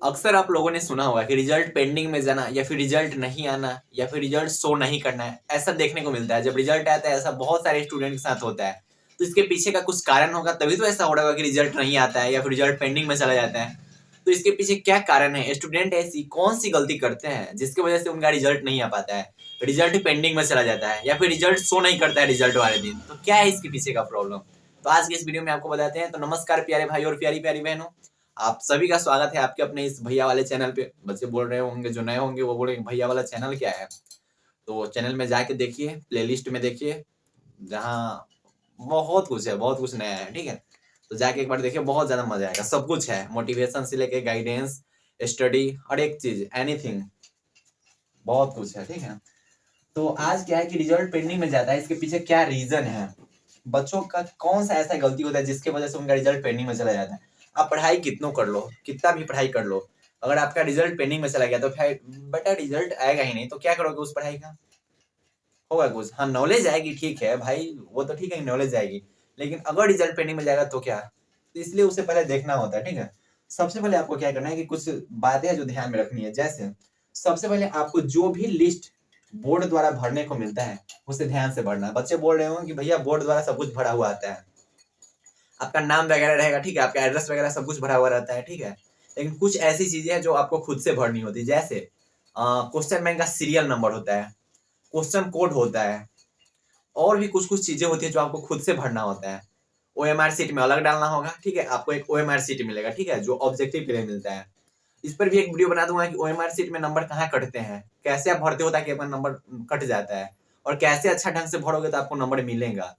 अक्सर आप लोगों ने सुना होगा कि रिजल्ट पेंडिंग में जाना या फिर रिजल्ट नहीं आना या फिर रिजल्ट शो नहीं करना है, ऐसा देखने को मिलता है। जब रिजल्ट आता है ऐसा बहुत सारे स्टूडेंट के साथ होता है। तो इसके पीछे का कुछ कारण होगा, तभी तो ऐसा हो रहा होगा कि रिजल्ट नहीं आता है या फिर रिजल्ट पेंडिंग में चला जाता है। तो इसके पीछे क्या कारण है? स्टूडेंट ऐसी कौन सी गलती करते हैं जिसकी वजह से उनका रिजल्ट नहीं आ पाता है, रिजल्ट पेंडिंग में चला जाता है या फिर रिजल्ट शो नहीं करता है रिजल्ट वाले दिन? तो क्या है इसके पीछे का प्रॉब्लम? तो आज की इस वीडियो में आपको बताते हैं। तो नमस्कार प्यारे भाई और प्यारी प्यारी बहनों, आप सभी का स्वागत है आपके अपने इस भैया वाले चैनल पे। बच्चे बोल रहे होंगे, जो नए होंगे वो बोलेंगे भैया वाला चैनल क्या है। तो चैनल में जाके देखिए, प्लेलिस्ट में देखिए, जहाँ बहुत कुछ है, बहुत कुछ नया है, ठीक है। तो जाके एक बार देखिए, बहुत ज्यादा मजा आएगा। सब कुछ है, मोटिवेशन से लेके गाइडेंस, स्टडी, हर एक चीज, एनीथिंग, बहुत कुछ है, ठीक है। तो आज क्या है कि रिजल्ट पेंडिंग में जाता है, इसके पीछे क्या रीजन है, बच्चों का कौन सा ऐसा गलती होता है जिसकी वजह से उनका रिजल्ट पेंडिंग में चला जाता है। आप पढ़ाई कितनों कर लो, कितना भी पढ़ाई कर लो, अगर आपका रिजल्ट पेंडिंग में चला गया तो फिर बेटा रिजल्ट आएगा ही नहीं, तो क्या करोगे उस पढ़ाई का? होगा कुछ? हाँ, नॉलेज आएगी, ठीक है भाई, वो तो ठीक है, नॉलेज आएगी, लेकिन अगर रिजल्ट पेंडिंग में जाएगा तो क्या? तो इसलिए उसे पहले देखना होता है, ठीक है। सबसे पहले आपको क्या करना है कि कुछ बातें हैं जो ध्यान में रखनी है। जैसे सबसे पहले आपको जो भी लिस्ट बोर्ड द्वारा भरने को मिलता है उसे ध्यान से भरना है। बच्चे बोल रहे हो कि भैया बोर्ड द्वारा सब कुछ भरा हुआ आता है, आपका नाम वगैरह रहेगा, ठीक है, आपका एड्रेस वगैरह सब कुछ भरा हुआ रहता है, ठीक है। लेकिन कुछ ऐसी चीजें हैं जो आपको खुद से भरनी होती है। जैसे क्वेश्चन बैंक का सीरियल नंबर होता है, क्वेश्चन कोड होता है, और भी कुछ कुछ चीजें होती है जो आपको खुद से भरना होता है। ओएमआर सीट में अलग डालना होगा, ठीक है, आपको एक ओएमआर सीट मिलेगा, ठीक है, जो ऑब्जेक्टिव के लिए मिलता है। इस पर भी एक वीडियो बना दूंगा कि ओएमआर सीट में नंबर कहाँ कटते हैं, कैसे आप भरते हो ताकि आपका नंबर कट जाता है, और कैसे अच्छा ढंग से भरोगे तो आपको नंबर मिलेगा,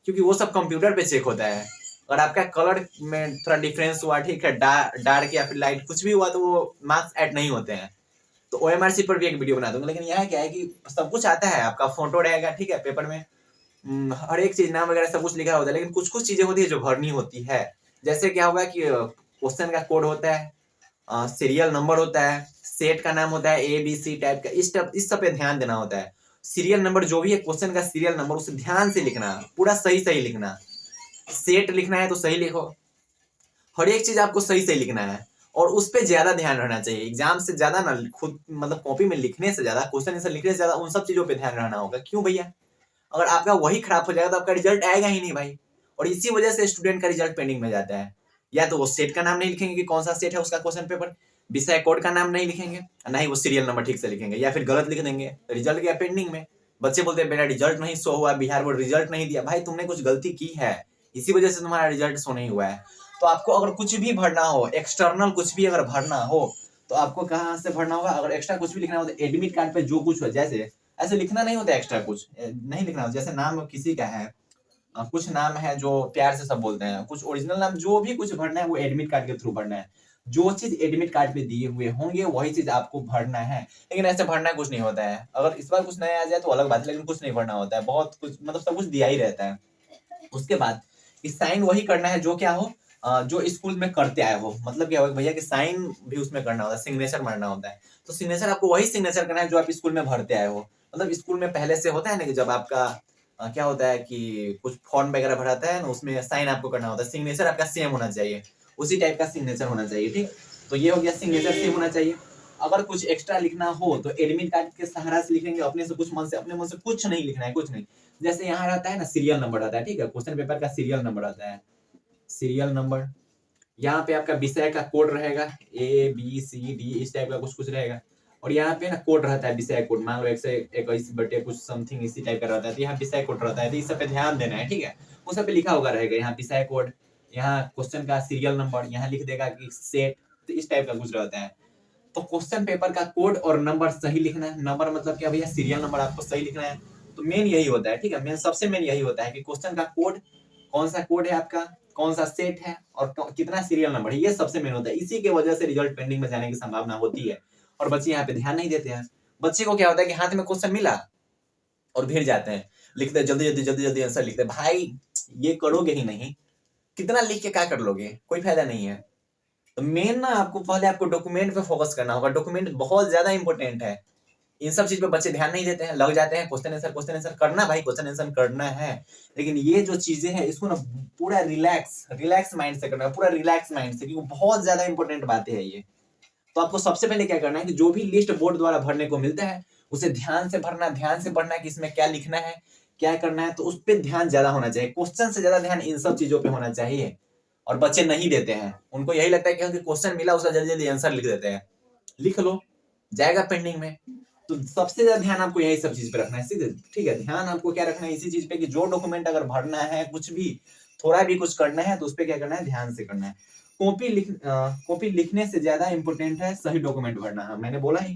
क्योंकि वो सब कंप्यूटर पे चेक होता है। और आपका कलर में थोड़ा डिफरेंस हुआ, ठीक है, डार्क या फिर लाइट कुछ भी हुआ, तो वो मार्क्स ऐड नहीं होते हैं। तो ओएमआर सीट पर भी एक वीडियो बना दूंगा। लेकिन यहाँ क्या है कि सब कुछ आता है, आपका फोटो रहेगा, ठीक है, पेपर में हर एक चीज, नाम वगैरह सब कुछ लिखा होता है, लेकिन कुछ कुछ चीजें होती है जो भरनी होती है। जैसे क्या होगा कि क्वेश्चन का कोड होता है, सीरियल नंबर होता है, सेट का नाम होता है, ए बी सी टाइप का, इस सब पे ध्यान देना होता है। सीरियल नंबर जो भी है, क्वेश्चन का सीरियल नंबर, उसे ध्यान से लिखना, पूरा सही सही लिखना। सेट लिखना है तो सही लिखो, हर एक चीज आपको सही सही लिखना है, और उस पर ज्यादा ध्यान रहना चाहिए। एग्जाम से ज्यादा ना, खुद मतलब कॉपी में लिखने से ज्यादा, क्वेश्चन आंसर लिखने से ज्यादा उन सब चीजों पे ध्यान रहना होगा। क्यों भैया? अगर आपका वही खराब हो जाएगा तो आपका रिजल्ट आएगा ही नहीं भाई। और इसी वजह से स्टूडेंट का रिजल्ट पेंडिंग में जाता है। या तो वो सेट का नाम नहीं लिखेंगे कि कौन सा सेट है उसका क्वेश्चन पेपर, विषय कोड का नाम नहीं लिखेंगे, ना ही वो सीरियल नंबर ठीक से लिखेंगे, या फिर गलत लिख देंगे, रिजल्ट गया पेंडिंग में। बच्चे बोलते हैं मेरा रिजल्ट नहीं शो हुआ, बिहार बोर्ड रिजल्ट नहीं दिया। भाई तुमने कुछ गलती की है, इसी वजह से तुम्हारा रिजल्ट शो नहीं हुआ है। तो आपको अगर कुछ भी भरना हो, एक्सटर्नल कुछ भी अगर भरना हो, तो आपको कहाँ से भरना होगा? अगर एक्स्ट्रा कुछ भी लिखना हो तो एडमिट कार्ड पे जो कुछ हो, जैसे ऐसे लिखना नहीं होता, एक्स्ट्रा कुछ नहीं लिखना होता। जैसे नाम किसी का है, कुछ नाम है जो प्यार से सब बोलते हैं, कुछ ओरिजिनल नाम, जो भी कुछ भरना है वो एडमिट कार्ड के थ्रू भरना है। जो चीज एडमिट कार्ड पे दिए हुए होंगे वही चीज आपको भरना है। लेकिन ऐसे भरना कुछ नहीं होता है। अगर इस बार कुछ नया आ जाए तो अलग बात है, लेकिन कुछ नहीं भरना होता है, बहुत कुछ मतलब सब कुछ दिया ही रहता है। उसके बाद साइन वही करना है जो क्या हो, जो स्कूल में करते आए हो। मतलब क्या होगा भैया कि साइन भी उसमें करना होता है, सिग्नेचर मारना होता है। तो सिग्नेचर आपको वही सिग्नेचर करना है जो आप स्कूल में भरते आए हो। मतलब स्कूल में पहले से होता है ना कि जब आपका क्या होता है कि कुछ फॉर्म वगैरह भराता है ना, उसमें साइन आपको करना होता है, सिग्नेचर आपका सेम होना चाहिए, उसी टाइप का सिग्नेचर होना चाहिए, ठीक। तो ये हो गया, सिग्नेचर सेम होना चाहिए। अगर कुछ एक्स्ट्रा लिखना हो तो एडमिट कार्ड के सहारा से लिखेंगे, अपने से कुछ मन से, अपने मन से कुछ नहीं लिखना है, कुछ नहीं। जैसे यहाँ रहता है ना सीरियल नंबर आता है, ठीक है, क्वेश्चन पेपर का सीरियल नंबर आता है, सीरियल नंबर। यहाँ पे आपका विषय का कोड रहेगा, ABCD इस टाइप का कुछ कुछ रहेगा। और यहाँ पे ना कोड रहता है, विषय कोड, मान लो 121 कुछ समथिंग इसी टाइप का रहता है, तो यहाँ विषय कोड रहता है, तो इस सब पे ध्यान देना है, ठीक है। उस सब पे लिखा होगा रहेगा, यहाँ विषय कोड, यहाँ क्वेश्चन का सीरियल नंबर, यहाँ लिख देगा कि सेट, तो इस टाइप का कुछ रहता है। तो क्वेश्चन पेपर का कोड और नंबर सही लिखना है। नंबर मतलब क्या भैया? सीरियल नंबर आपको सही लिखना है। तो मेन यही होता है, ठीक है, मेन सबसे मेन यही होता है कि क्वेश्चन का कोड, कौन सा कोड है आपका, कौन सा सेट है, और कितना सीरियल नंबर है, ये सबसे मेन होता है। इसी के वजह से रिजल्ट पेंडिंग में जाने की संभावना होती है, और बच्चे यहाँ पे ध्यान नहीं देते हैं। बच्चे को क्या होता है कि हाथ में क्वेश्चन मिला और भिड़ जाते हैं, लिखते हैं जल्दी जल्दी जल्दी जल्दी आंसर लिखते हैं। भाई ये करोगे ही नहीं, कितना लिख के क्या कर लोगे? कोई फायदा नहीं है। तो मेन ना आपको पहले आपको डॉक्यूमेंट पे फोकस करना होगा। डॉक्यूमेंट बहुत ज्यादा इंपॉर्टेंट है। इन सब चीज पे बच्चे ध्यान नहीं देते हैं, लग जाते हैं क्वेश्चन आंसर करना। भाई क्वेश्चन आंसर करना है, लेकिन ये जो चीजें हैं इसको ना पूरा रिलैक्स रिलैक्स माइंड से करना है, पूरा रिलैक्स माइंड से, क्योंकि बहुत ज्यादा इंपॉर्टेंट बातें है ये। तो आपको सबसे पहले क्या करना है कि जो भी लिस्ट बोर्ड द्वारा भरने को मिलता है उसे ध्यान से भरना, ध्यान से पढ़ना कि इसमें क्या लिखना है, क्या करना है, तो उस पर ध्यान ज्यादा होना चाहिए। क्वेश्चन से ज्यादा ध्यान इन सब चीजों पे होना चाहिए। और बच्चे नहीं देते हैं, उनको यही लगता है कि क्वेश्चन मिला उसका जल्दी जल्दी आंसर लिख देते हैं। लिख लो, जाएगा पेंडिंग में। तो सबसे ज्यादा ध्यान आपको यही सब चीज पे रखना है, ठीक है। ध्यान आपको क्या रखना है इसी चीज पे कि जो डॉक्यूमेंट अगर भरना है, कुछ भी थोड़ा भी कुछ करना है तो उस पर क्या करना है, ध्यान से करना है। कॉपी लिखने से ज्यादा इंपॉर्टेंट है सही डॉक्यूमेंट भरना है। मैंने बोला ही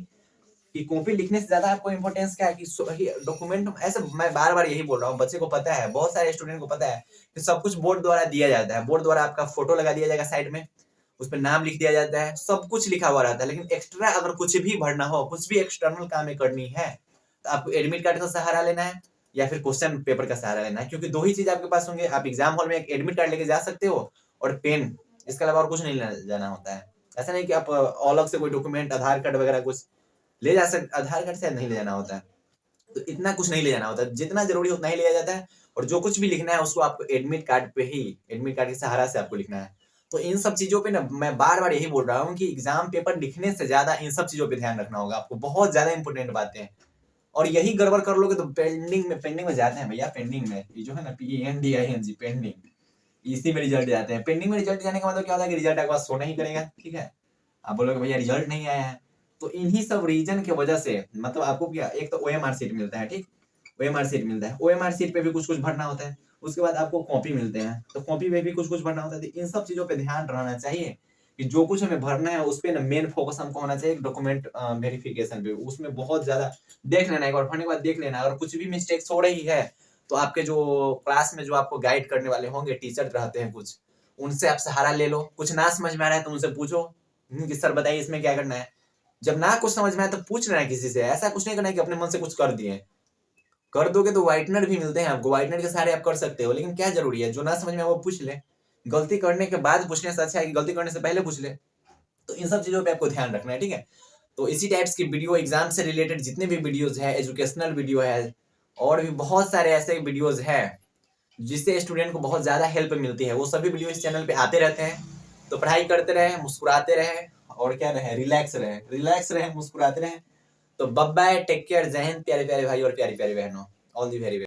कि कॉपी लिखने से ज्यादा आपको इंपॉर्टेंस क्या है कि सही डॉक्यूमेंट। ऐसे मैं बार बार यही बोल रहा हूँ, बच्चे को पता है, बहुत सारे स्टूडेंट को पता है कि सब कुछ बोर्ड द्वारा दिया जाता है। बोर्ड द्वारा आपका फोटो लगा दिया जाएगा साइड में, उस पर नाम लिख दिया जाता है, सब कुछ लिखा हुआ रहता है। लेकिन एक्स्ट्रा अगर कुछ भी भरना हो, कुछ भी एक्सटर्नल काम करनी है तो आपको एडमिट कार्ड का सहारा लेना है या फिर क्वेश्चन पेपर का सहारा लेना है। क्योंकि दो ही चीज आपके पास होंगे। आप एग्जाम हॉल में एक एडमिट कार्ड लेके जा सकते हो और पेन, इसके अलावा और कुछ नहीं लेना जाना होता है। ऐसा नहीं कि आप अलग से कोई डॉक्यूमेंट, आधार कार्ड वगैरह कुछ ले जा सकते। आधार कार्ड से नहीं ले जाना होता है, तो इतना कुछ नहीं ले जाना होता है। जितना जरूरी उतना ही लिया जाता है। और जो कुछ भी लिखना है उसको आपको एडमिट कार्ड पे ही, एडमिट कार्ड के सहारा से आपको लिखना है। तो इन सब चीजों पे ना मैं बार बार यही बोल रहा हूँ कि एग्जाम पेपर लिखने से ज्यादा इन सब चीजों पे ध्यान रखना होगा आपको। बहुत ज्यादा इंपॉर्टेंट बातें हैं। और यही गड़बड़ कर लोगे तो पेंडिंग में जाते हैं भैया। पेंडिंग में ये जो है ना, PENDING, पेंडिंग, इसी में रिजल्ट जाते हैं। पेंडिंग में रिजल्ट जाने का मतलब क्या होता है कि रिजल्ट आपके पास शो नहीं करेगा। ठीक है, आप बोलोगे भैया रिजल्ट नहीं आया है। तो इन्हीं सब रीजन की वजह से मतलब आपको क्या, एक तो OMR सीट मिलता है, ठीक, OMR सीट मिलता है। OMR सीट पे भी कुछ कुछ भरना होता है। उसके बाद आपको कॉपी मिलते हैं, तो कॉपी पे भी कुछ कुछ भरना होता है। तो इन सब चीजों पे ध्यान रहना चाहिए कि जो कुछ हमें भरना है उस पे ना मेन फोकस हमको होना चाहिए डॉक्यूमेंट वेरिफिकेशन पे। उसमें बहुत ज्यादा देख लेना, एक बार भरने के बाद देख लेना। अगर कुछ भी मिस्टेक्स हो रही है तो आपके जो क्लास में जो आपको गाइड करने वाले होंगे, टीचर रहते हैं कुछ, उनसे आप सहारा ले लो। कुछ ना समझ में आ रहा है तो उनसे पूछो कि सर बताइए इसमें क्या करना है। जब ना कुछ समझ में आए तो पूछ लेना है किसी से। ऐसा कुछ नहीं करना है कि अपने मन से कुछ कर दिए। कर दोगे तो व्हाइटनर भी मिलते हैं आपको, व्हाइटनर के सहारे आप कर सकते हो। लेकिन क्या जरूरी है, जो ना समझ में आए वो पूछ ले। गलती करने के बाद पूछने से अच्छा है कि गलती करने से पहले पूछ ले। तो इन सब चीजों पे आपको ध्यान रखना है, ठीक है। तो इसी टाइप्स की वीडियो, एग्जाम से रिलेटेड जितने भी वीडियोज है, एजुकेशनल वीडियो है, और भी बहुत सारे ऐसे वीडियोज है जिससे स्टूडेंट को बहुत ज्यादा हेल्प मिलती है, वो सभी वीडियो इस चैनल पे आते रहते हैं। तो पढ़ाई करते रहे, मुस्कुराते रहे, और क्या रहे, रिलैक्स रहे, मुस्कुराते रहे। तो बाय बाय, टेक केयर, जय हिंद प्यारे प्यारे भाई और प्यारी प्यारी बहनों। All the very best.